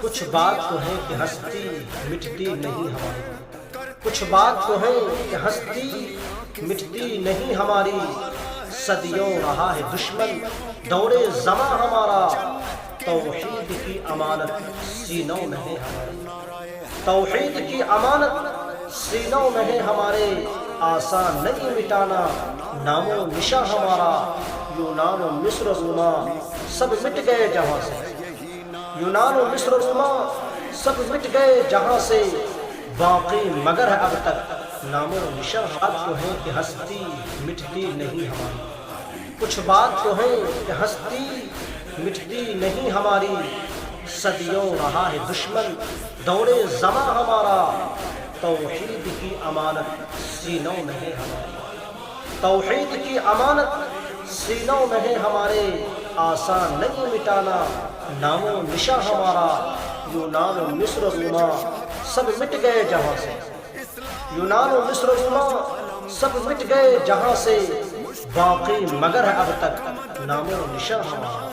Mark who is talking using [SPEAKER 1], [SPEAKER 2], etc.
[SPEAKER 1] کچھ بات تو ہے کہ ہستی مٹتی نہیں ہماری، کچھ بات تو ہے کہ ہستی مٹتی نہیں ہماری، صدیوں رہا ہے دشمن دور زماں ہمارا، توحید کی امانت سینوں میں ہے ہمارے، توحید کی امانت سینوں میں ہے ہمارے، آسان نہیں مٹانا نام و نشاں ہمارا، یونان و مصر و روما سب مٹ گئے جہاں سے، یونان و مصر و روما سب مٹ گئے جہاں سے، باقی مگر ہے اب تک نام و نشاں، بات تو ہے کہ ہستی مٹتی نہیں ہماری، کچھ بات تو ہے کہ ہستی مٹتی نہیں ہماری، صدیوں رہا ہے دشمن دور زماں ہمارا، توحید کی امانت سینوں میں ہے ہماری، توحید کی امانت سینوں میں ہے ہمارے، آسان نہیں مٹانا نام و نشاں ہمارا، یونان و مصر و روما سب مٹ گئے جہاں سے، یونان و مصر و روما سب مٹ گئے جہاں سے، باقی مگر ہے اب تک نام و نشاں ہمارا۔